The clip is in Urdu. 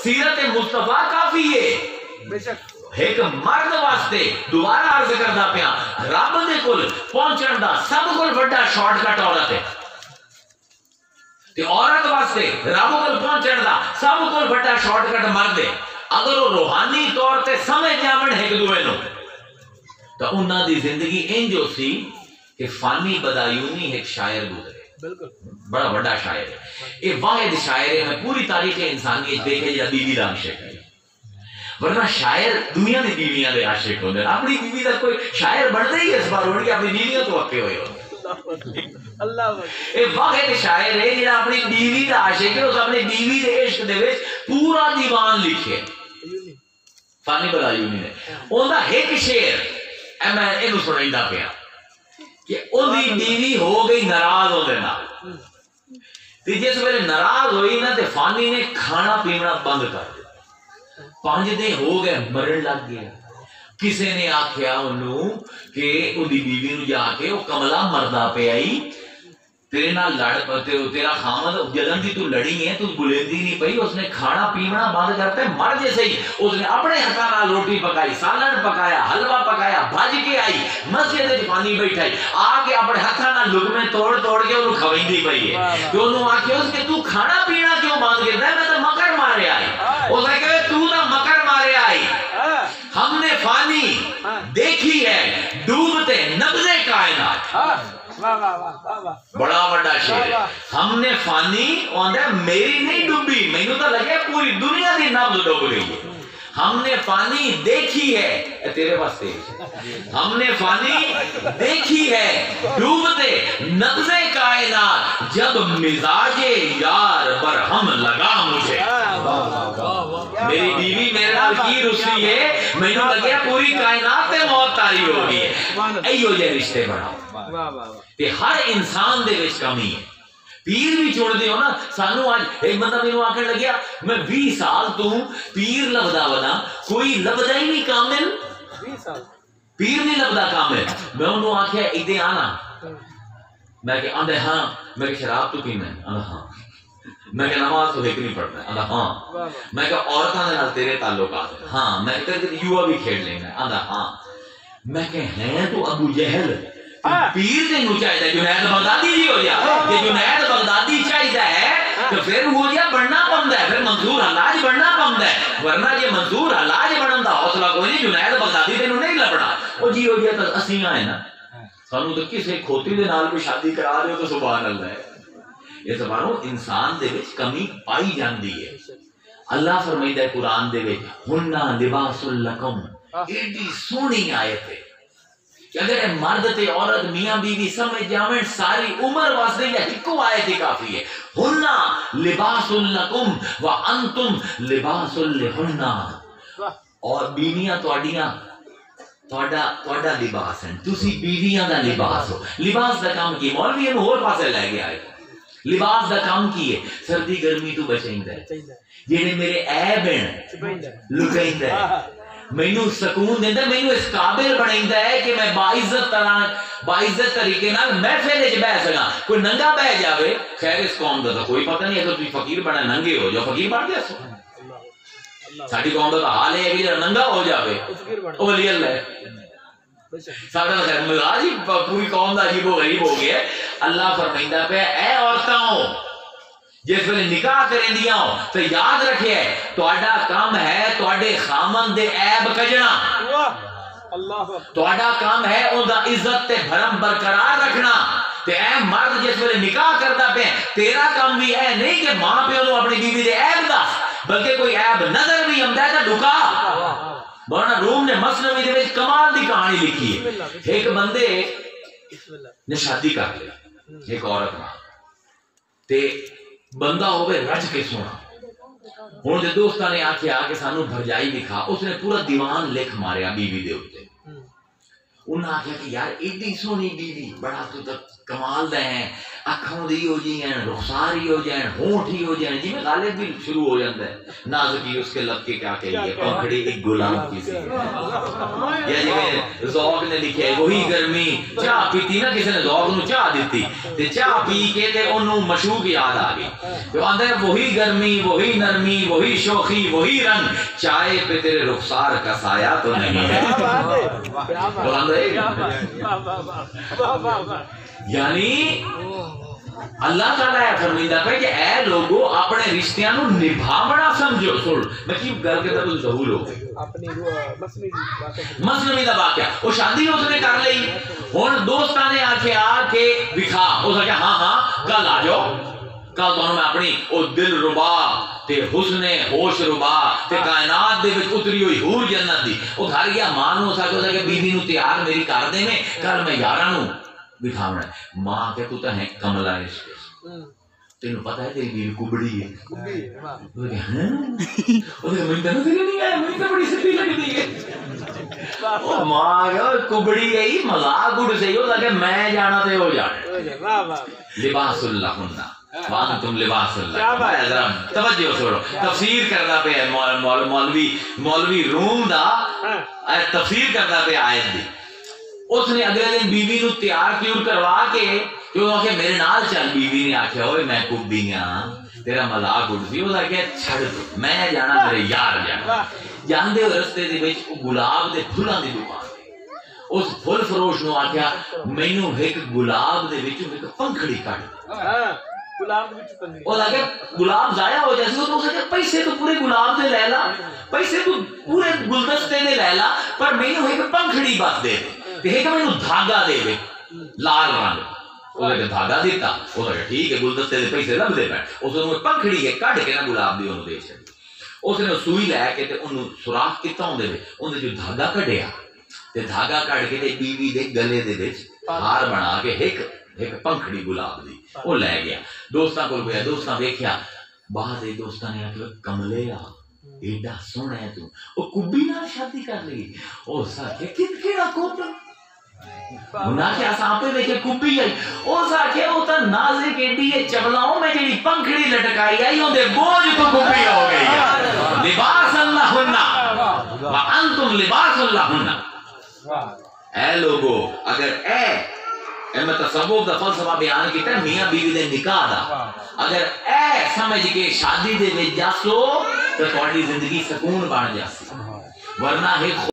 سیرت مصطفیٰ کافی ہے بے شک ایک مرد واسطے دوبارہ عرض کردا پیا رب دے کول پہنچن دا سب کول بڑا شارٹ کٹ عورت ہے تے عورت واسطے رب کول پہنچن دا سب کول بڑا شارٹ کٹ مرد ہے اگر وہ روحانی طور تے سمجھ جاون ایک دوے نو تو انہاں دی زندگی انج سی کہ فانی بدایونی ایک شاعر گزرے بالکل بڑا بڑا شاعر ہے یہ واحد شاعر ہے میں پوری تاریخ انسانیت دیکھے جا بیوی دا عاشق ہے ورنہ شاعر دنیا دی بیویاں دے عاشق ہوندے اپنی بیوی دا کوئی شاعر بندا ہی اس بار ہوڑ کے اپنی بیویاں تو اکے ہوئے ہو اللہ اے واحد شاعر ہے جڑا اپنی بیوی دا عاشق ہے اس اپنی بیوی دے عشق دے وچ پورا دیوان لکھے فانی بدایونی نے اوندا ایک شعر اے میں اینو سنائندا پیا کہ اودی بیوی ہو گئی ناراض ہو دینا تے جس ویلے ناراض ہوئی نا تے فانی نے کھانا پینا بند کر دیا 5 دن ہو گئے مرن لگ گیا کسی نے آکھیا انہوں کہ اودی بیوی نو جا کے وہ کملا مردا پہ آئی تیرے نال لڑ تیرا خامد جلن دی تو لڑی ہے تو بلیندی نہیں پئی اس نے کھانا پینا بند کرتے مر جیسے ہی اس نے اپنے ہاتھاں نال روٹی پکائی سالن پکایا حلوہ پکایا بھج کے آئی مسجد وچ پانی بیٹھائی آ کے اپنے ہاتھاں نال لقمے توڑ توڑ کے انہوں کھویندی پئی ہے تو انہوں آکھیا اس کہ تو کھانا پینا کیوں بند کرتا ہے میں تو مکر مارے آئی اس نے کہا تو نہ مکر مارے آئی ہم نے فانی دیکھی ہے ڈوبتے نبض کائنات بڑا بڑا شعر ہم نے فانی آندا میری نہیں ڈوبی مینوں تو لگے پوری دنیا دی نبض ڈوب گئی ہے ہم نے فانی دیکھی ہے تیرے واسطے ہم نے فانی دیکھی ہے ڈوبتے نبض کائنات جب مزاج یار برہم لگا مجھے میری بیوی میرے نال کی رسی ہے مینوں لگیا پوری کائنات تے موت تاری ہو گئی ہے ایو جے رشتے بناؤ تے ہر انسان دے وچ کمی ہے پیر بھی چھوڑ دیو نا سانو آج ایک بندہ مینوں آکھن لگیا میں 20 سال تو پیر لبدا ونا کوئی لبدا ہی نہیں کامل 20 سال پیر نہیں لبدا کامل میں انہوں آکھیا ادے آنا میں کہ آندے ہاں میں کہ شراب تو پینا ہے آندے ہاں میں کہ نماز تو ایک نہیں پڑھنا ہے آندے ہاں میں کہ عورتاں دے نال تیرے تعلقات ہیں ہاں میں کہ یوا بھی کھیل لینا ہے آندے ہاں میں کہ ہیں تو ابو جہل پیر نے نو چاہیے جنید بغدادی جی ہو جا کہ جنید بغدادی چاہیے ہے تو پھر وہ جا بڑھنا پمدا ہے پھر منصور حلاج بڑھنا پمدا ہے ورنہ یہ منصور حلاج بڑھن دا حوصلہ کوئی نہیں جنید بغدادی تے نہیں لبنا او جی ہو جا تو اسیں آئے نا سانو تو کسے کھوتی دے نال بھی شادی کرا دیو تو سبحان اللہ ہے یہ سبحانو انسان دے وچ کمی پائی جاندی ہے اللہ فرمائیدا ہے قرآن دے وچ ہننا لباس لکم ایڈی سونی آیت ہے کہ اگر مرد تے عورت میاں بیوی سمجھ جاویں ساری عمر واسطے یا ہکو آیت ہی کافی ہے ہننا لباس لکم وانتم لباس لہننا اور بیویاں تہاڈا لباس ہیں تسی بیویاں دا لباس ہو لباس دا کام کی مولوی انہوں اور پاسے لے گیا ہے لباس دا کام کی ہے سردی گرمی تو بچائیندا ہے جڑے میرے عیب ہیں لکائیندا ہے مینوں سکون دیندا مینوں اس قابل بنائیندا ہے کہ میں باعزت طریقے نال محفل وچ بیٹھ سکاں کوئی ننگا بیٹھ جاوے خیر اس قوم دا کوئی پتہ نہیں اگر تسی فقیر بنا ننگے ہو جو فقیر بن گیا سو ساڈی قوم دا حال ہے کہ ننگا ہو جاوے او ولی اللہ ہے ساڈا خیر مزاج ہی پوری قوم دا عجیب و غریب ہو گیا اللہ فرمائندا پہ اے عورتاں جس ویلے نکاح کریں دیاں ہو تو یاد رکھے تہاڈا کام ہے تہاڈے خامن دے عیب کجنا تہاڈا کام ہے اوندا عزت تے بھرم برقرار رکھنا تے اے مرد جس ویلے نکاح کردا پے تیرا کام بھی اے نہیں کہ ماں پیو نو اپنی بیوی دے عیب دس بلکہ کوئی عیب نظر بھی آندا ہے تے لکا مولانا روم نے مثنوی دے وچ کمال دی کہانی لکھی ہے ایک بندے نے شادی کر لی ایک عورت نال تے بندہ ہوئے رج کے سونا ہوں جو دوستہ نے آکھیا کہ سانو بھرجائی دکھا اس نے پورا دیوان لکھ ماریا بیوی دے ہوتے انہاں آخیا کہ یار ایڈی سونی بیوی بڑا تو کمال دے ہیں اکھاں دی ہو جی ہیں رخسار ہی ہو جائیں ہونٹ ہی ہو جائیں جی میں غالب بھی شروع ہو جاتا ہے نازکی اس کے لب کے کیا کہیے پکڑی ایک گلاب کی سی یا جی میں ذوق نے لکھا ہے وہی گرمی چاہ پیتی نا کسی نے ذوق نو چاہ دیتی تے چاہ پی کے تے انہوں مشوق یاد آ گئی جو آندہ ہے وہی گرمی وہی نرمی وہی شوخی وہی رنگ چائے پہ تیرے رخسار کا سایہ تو نہیں ہے یعنی اللہ تعالیٰ ہے فرمیدہ پہ کہ اے لوگو اپنے رشتیاں نو نبھاونا سمجھو سن میں کی گل کے تب ظہور ہو گئی مسلمی دا واقعہ وہ شادی اس نے کر لئی ہن دوستاں نے آکھیا کہ دکھا اس نے کہا ہاں ہاں کل آ جاؤ کل تو میں اپنی او دل ربا تے حسن ہوش ربا تے کائنات دے وچ اتری ہوئی حور جنت دی او گھر گیا ماں نو سکتا کہ بیوی نو تیار میری کر دے میں کل میں یاراں نو بٹھاونا ہے ماں کہ تو تے ہیں کملا عشق تینوں پتہ ہے تیری بیوی کبڑی ہے وہ کہ ہاں وہ کہ مجھے نظر نہیں آیا مجھے تو بڑی سپی لگتی ہے او ماں کہ کبڑی ہے ہی مذاق اڑ سے ہو کہ میں جانا تے ہو جانا لباس اللہ ہننا وانتم لباس اللہ توجہ سوڑو تفسیر کرنا پہ مولوی روم دا تفسیر کرنا پہ آیت دی اس نے اگلے دن بیوی نو تیار کیوں کروا کے کیوں کہ میرے نال چل بیوی نے آکھیا ہوئے میں کبھی ہاں تیرا مذاق اڑ سی وہ آکھیا چھڑ دو میں جانا میرے یار جانا جاندے ہوئے رستے دے وچ گلاب دے پھلاں دی دکان اس پھل فروش نو آکھیا مینوں ایک گلاب دے وچوں ایک پنکھڑی کٹ وہ لگے گلاب ضائع ہو جائے تو اسے کہ پیسے تو پورے گلاب دے لے لا پیسے تو پورے گلدستے دے لے لا پر مینوں ایک پنکھڑی بس دے دے ایک مینوں دھاگا دے دے لال رنگ وہ لگے دھاگا دیتا وہ لگے ٹھیک ہے گلدستے دے پیسے لب دے بیٹھ اس نے پنکھڑی ہے کٹ کے نا گلاب دی انہوں دے چھڑی اس نے سوئی لے کے تے انہوں سوراخ کیتا ہوندے وے انہوں جو دھاگا کڈیا تے دھاگا کٹ کے تے بیوی دے گلے دے وچ ہار بنا کے ایک پنکھڑی گلاب دی وہ لے گیا دوستاں کو گیا دوستاں دیکھیا بعد ایک دوستاں نے آکھیا کملے آ ایڈا سونا ہے تو وہ کبھی نال شادی کر لی او ساکھے کیڑا کب انہاں کے اساں پہ دیکھے کبھی آئی او ساکھے او تا نازک ایڈی ہے چبلاؤں میں جڑی پنکھڑی لٹکائی آئی اون دے بوجھ تو کبھی ہو گئی ہے لباس اللہ ہننا وانتم لباس اللہ ہننا اے لوگو اگر میں تصوف دا فلسفہ بیان کیتا ہے میاں بیوی دے نکاح دا اگر اے سمجھ کے شادی دے وچ جاسو تو تہاڈی زندگی سکون بن جاسی ورنہ ہے